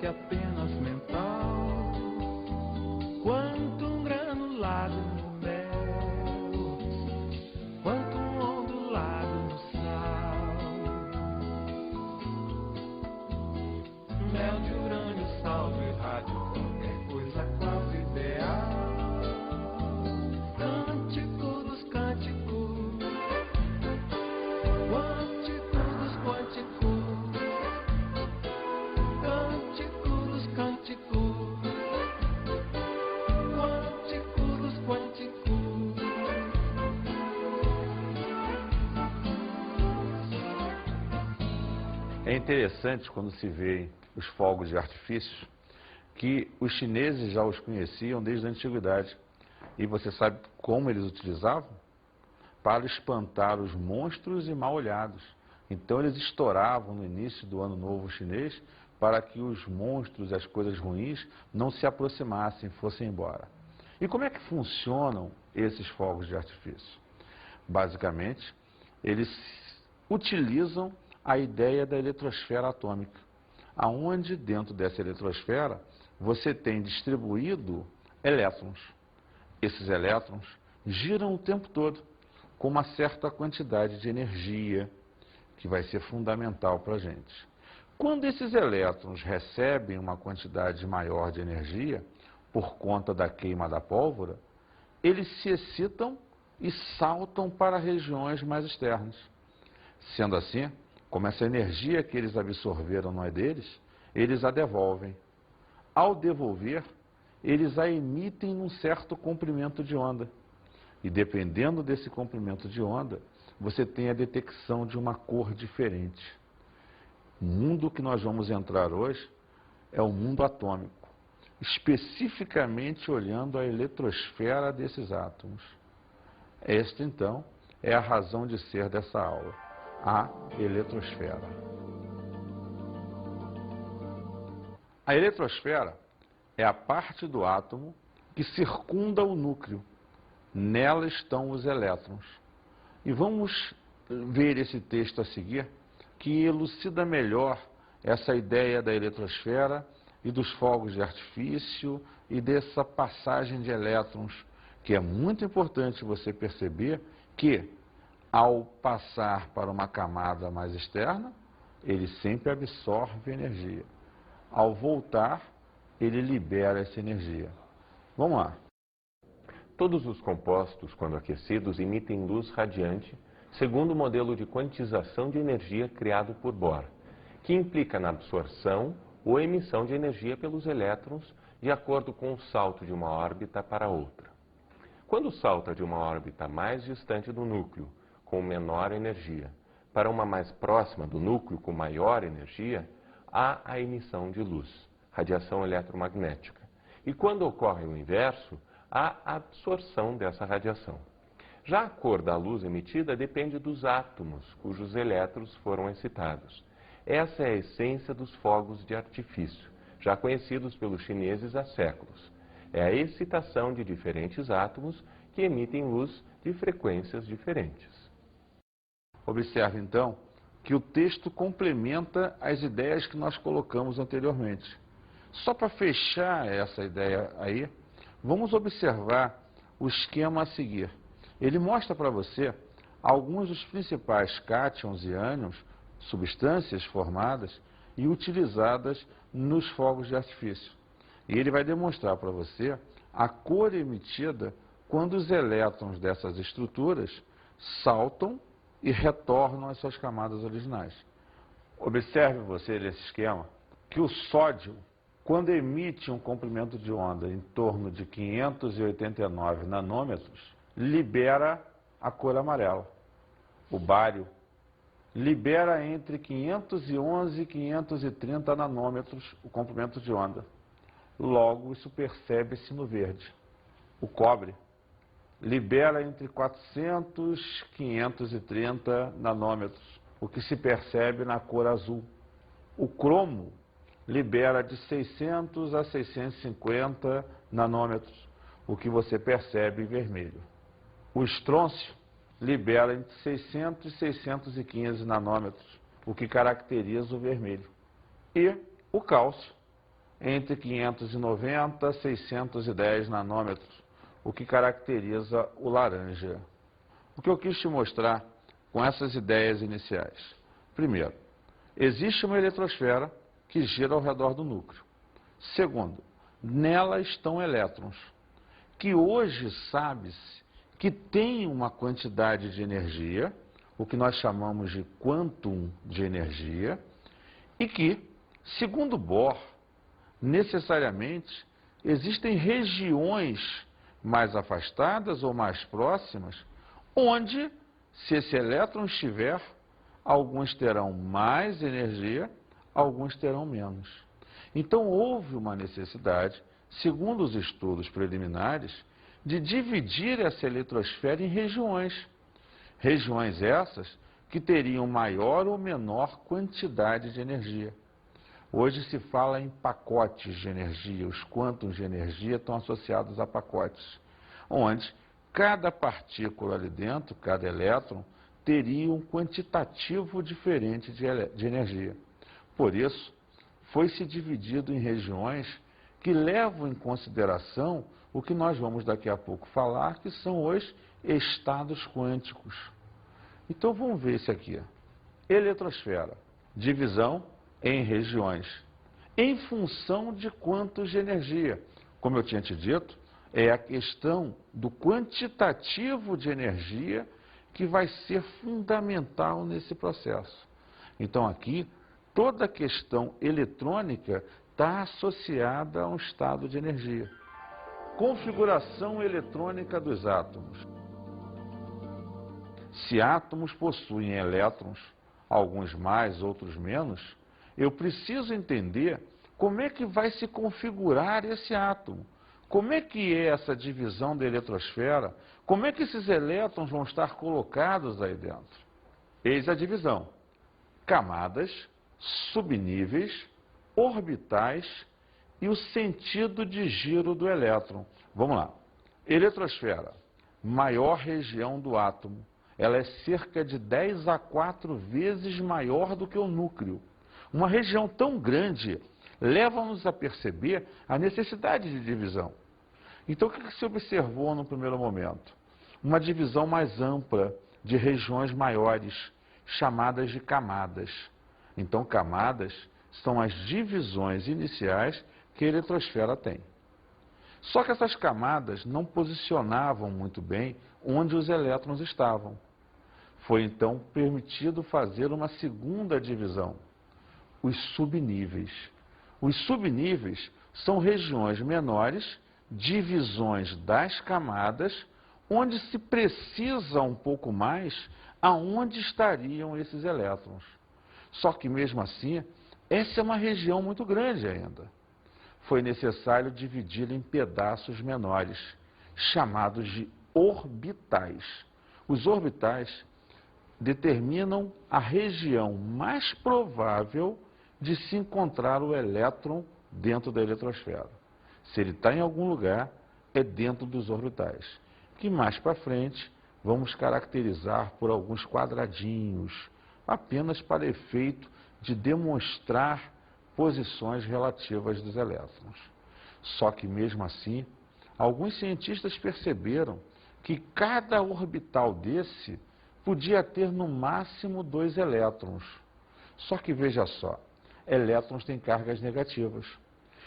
apenas mental, quanto um granulado no mel, quanto um ondulado no sal. Mel de urânio, sal de rádio, qualquer coisa quase ideal. Cântico dos cânticos, quântico dos quânticos, cântico dos cânticos, quântico dos quânticos. É interessante quando se vê os fogos de artifício que os chineses já os conheciam desde a antiguidade. E você sabe como eles utilizavam? Para espantar os monstros e mal-olhados. Então eles estouravam no início do ano novo chinês para que os monstros e as coisas ruins não se aproximassem, fossem embora. E como é que funcionam esses fogos de artifício? Basicamente, eles utilizam a ideia da eletrosfera atômica, aonde dentro dessa eletrosfera você tem distribuído elétrons. Esses elétrons giram o tempo todo com uma certa quantidade de energia que vai ser fundamental para a gente. Quando esses elétrons recebem uma quantidade maior de energia, por conta da queima da pólvora, eles se excitam e saltam para regiões mais externas. Sendo assim, como essa energia que eles absorveram não é deles, eles a devolvem. Ao devolver, eles a emitem num certo comprimento de onda. E dependendo desse comprimento de onda, você tem a detecção de uma cor diferente. O mundo que nós vamos entrar hoje é o mundo atômico, especificamente olhando a eletrosfera desses átomos. Esta, então, é a razão de ser dessa aula, a eletrosfera. A eletrosfera é a parte do átomo que circunda o núcleo. Nela estão os elétrons. E vamos ver esse texto a seguir, que elucida melhor essa ideia da eletrosfera e dos fogos de artifício e dessa passagem de elétrons, que é muito importante você perceber que, ao passar para uma camada mais externa, ele sempre absorve energia. Ao voltar, ele libera essa energia. Vamos lá. Todos os compostos, quando aquecidos, emitem luz radiante, segundo o modelo de quantização de energia criado por Bohr, que implica na absorção ou emissão de energia pelos elétrons de acordo com o salto de uma órbita para outra. Quando salta de uma órbita mais distante do núcleo, com menor energia, para uma mais próxima do núcleo, com maior energia, há a emissão de luz, radiação eletromagnética. E quando ocorre o inverso, há a absorção dessa radiação. Já a cor da luz emitida depende dos átomos cujos elétrons foram excitados. Essa é a essência dos fogos de artifício, já conhecidos pelos chineses há séculos. É a excitação de diferentes átomos que emitem luz de frequências diferentes. Observe, então, que o texto complementa as ideias que nós colocamos anteriormente. Só para fechar essa ideia aí, vamos observar o esquema a seguir. Ele mostra para você alguns dos principais cátions e ânions, substâncias formadas e utilizadas nos fogos de artifício. E ele vai demonstrar para você a cor emitida quando os elétrons dessas estruturas saltam e retornam às suas camadas originais. Observe você nesse esquema que o sódio, quando emite um comprimento de onda em torno de 589 nanômetros, libera a cor amarela. O bário libera entre 511 e 530 nanômetros o comprimento de onda. Logo, isso percebe-se no verde. O cobre libera entre 400 e 530 nanômetros, o que se percebe na cor azul. O cromo libera de 600 a 650 nanômetros, o que você percebe em vermelho. O estrôncio libera entre 600 e 615 nanômetros, o que caracteriza o vermelho. E o cálcio entre 590 e 610 nanômetros, o que caracteriza o laranja. O que eu quis te mostrar com essas ideias iniciais? Primeiro, existe uma eletrosfera que gira ao redor do núcleo. Segundo, nela estão elétrons, que hoje sabe-se que tem uma quantidade de energia, o que nós chamamos de quantum de energia, e que, segundo Bohr, necessariamente existem regiões mais afastadas ou mais próximas, onde, se esse elétron estiver, alguns terão mais energia, alguns terão menos. Então, houve uma necessidade, segundo os estudos preliminares, de dividir essa eletrosfera em regiões. Regiões essas que teriam maior ou menor quantidade de energia. Hoje se fala em pacotes de energia, os quântons de energia estão associados a pacotes, onde cada partícula ali dentro, cada elétron, teria um quantitativo diferente de energia. Por isso, foi-se dividido em regiões que levam em consideração o que nós vamos daqui a pouco falar, que são os estados quânticos. Então vamos ver isso aqui. Eletrosfera, divisão em regiões, em função de quantos de energia. Como eu tinha te dito, é a questão do quantitativo de energia que vai ser fundamental nesse processo. Então aqui, toda a questão eletrônica está associada a um estado de energia. Configuração eletrônica dos átomos. Se átomos possuem elétrons, alguns mais, outros menos, eu preciso entender como é que vai se configurar esse átomo. Como é que é essa divisão da eletrosfera? Como é que esses elétrons vão estar colocados aí dentro? Eis a divisão. Camadas, subníveis, orbitais e o sentido de giro do elétron. Vamos lá. Eletrosfera, maior região do átomo. Ela é cerca de 10 a 4 vezes maior do que o núcleo. Uma região tão grande leva-nos a perceber a necessidade de divisão. Então, o que se observou no primeiro momento? Uma divisão mais ampla de regiões maiores, chamadas de camadas. Então, camadas são as divisões iniciais que a eletrosfera tem. Só que essas camadas não posicionavam muito bem onde os elétrons estavam. Foi então permitido fazer uma segunda divisão, os subníveis. Os subníveis são regiões menores, divisões das camadas, onde se precisa um pouco mais aonde estariam esses elétrons. Só que mesmo assim, essa é uma região muito grande ainda. Foi necessário dividi-la em pedaços menores, chamados de orbitais. Os orbitais determinam a região mais provável de se encontrar o elétron dentro da eletrosfera. Se ele está em algum lugar, é dentro dos orbitais, que mais para frente vamos caracterizar por alguns quadradinhos, apenas para efeito de demonstrar posições relativas dos elétrons. Só que mesmo assim, alguns cientistas perceberam que cada orbital desse podia ter no máximo 2 elétrons. Só que veja só, elétrons têm cargas negativas.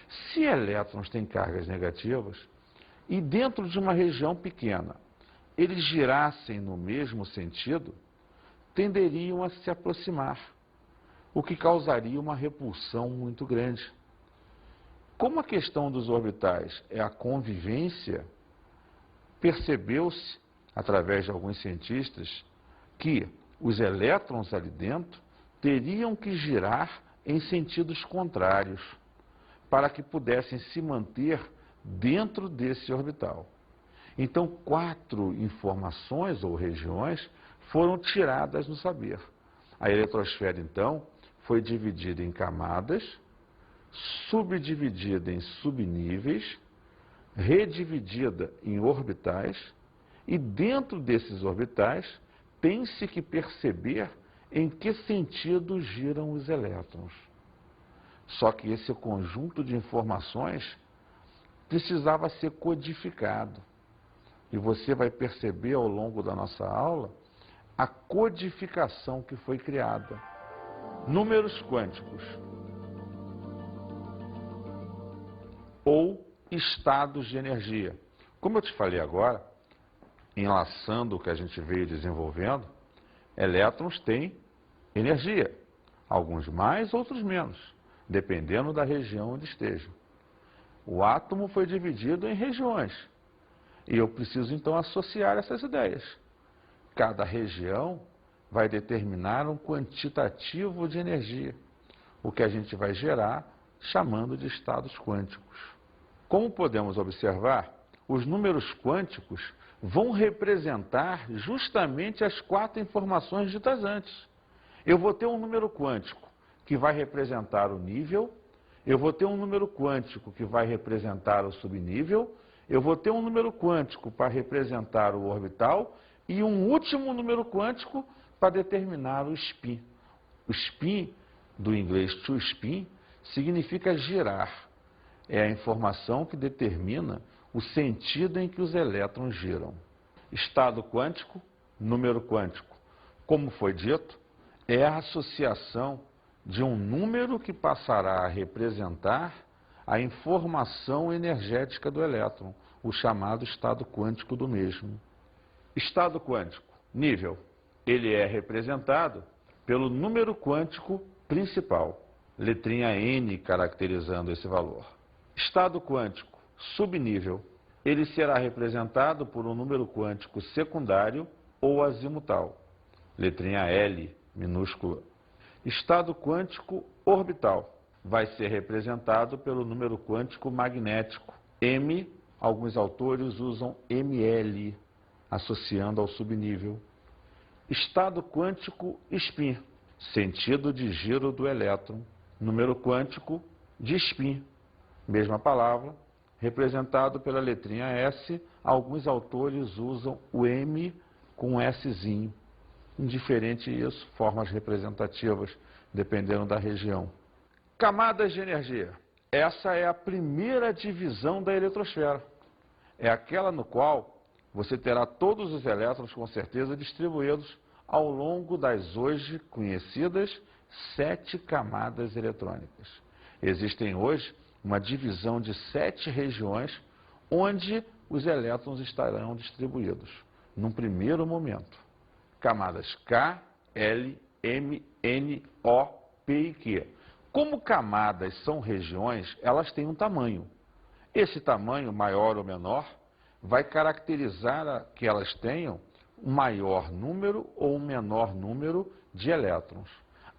Se elétrons têm cargas negativas, e dentro de uma região pequena, eles girassem no mesmo sentido, tenderiam a se aproximar, o que causaria uma repulsão muito grande. Como a questão dos orbitais é a convivência, percebeu-se, através de alguns cientistas, que os elétrons ali dentro teriam que girar em sentidos contrários, para que pudessem se manter dentro desse orbital. Então, 4 informações ou regiões foram tiradas no saber. A eletrosfera, então, foi dividida em camadas, subdividida em subníveis, redividida em orbitais, e dentro desses orbitais tem-se que perceber em que sentido giram os elétrons. Só que esse conjunto de informações precisava ser codificado. E você vai perceber ao longo da nossa aula a codificação que foi criada. Números quânticos ou estados de energia. Como eu te falei agora, enlaçando o que a gente veio desenvolvendo, elétrons têm energia, alguns mais, outros menos, dependendo da região onde estejam. O átomo foi dividido em regiões, e eu preciso então associar essas ideias. Cada região vai determinar um quantitativo de energia, o que a gente vai gerar chamando de estados quânticos. Como podemos observar, os números quânticos vão representar justamente as 4 informações ditas antes. Eu vou ter um número quântico que vai representar o nível, eu vou ter um número quântico que vai representar o subnível, eu vou ter um número quântico para representar o orbital e um último número quântico para determinar o spin. O spin, do inglês to spin, significa girar. É a informação que determina o sentido em que os elétrons giram. Estado quântico, número quântico. Como foi dito, é a associação de um número que passará a representar a informação energética do elétron, o chamado estado quântico do mesmo. Estado quântico, nível. Ele é representado pelo número quântico principal, letrinha N caracterizando esse valor. Estado quântico, subnível. Ele será representado por um número quântico secundário ou azimutal, letrinha L minúscula. Estado quântico orbital vai ser representado pelo número quântico magnético, M, alguns autores usam ML, associando ao subnível. Estado quântico spin, sentido de giro do elétron, número quântico de spin, mesma palavra, representado pela letrinha S, alguns autores usam o M com um Szinho. Indiferente isso, formas representativas, dependendo da região. Camadas de energia. Essa é a primeira divisão da eletrosfera. É aquela no qual você terá todos os elétrons, com certeza, distribuídos ao longo das hoje conhecidas 7 camadas eletrônicas. Existem hoje uma divisão de 7 regiões onde os elétrons estarão distribuídos, num primeiro momento. Camadas K, L, M, N, O, P e Q. Como camadas são regiões, elas têm um tamanho. Esse tamanho, maior ou menor, vai caracterizar que elas tenham um maior número ou um menor número de elétrons.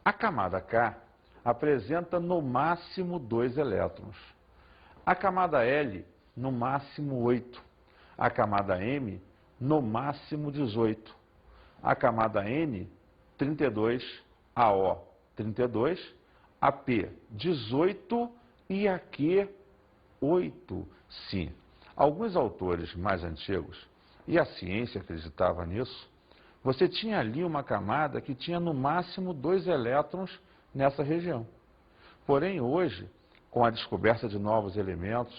A camada K apresenta no máximo 2 elétrons. A camada L, no máximo 8. A camada M, no máximo 18. A camada N, 32. A O, 32. A P, 18. E a Q, 8. Sim, alguns autores mais antigos, e a ciência acreditava nisso, você tinha ali uma camada que tinha no máximo 2 elétrons nessa região. Porém, hoje, com a descoberta de novos elementos,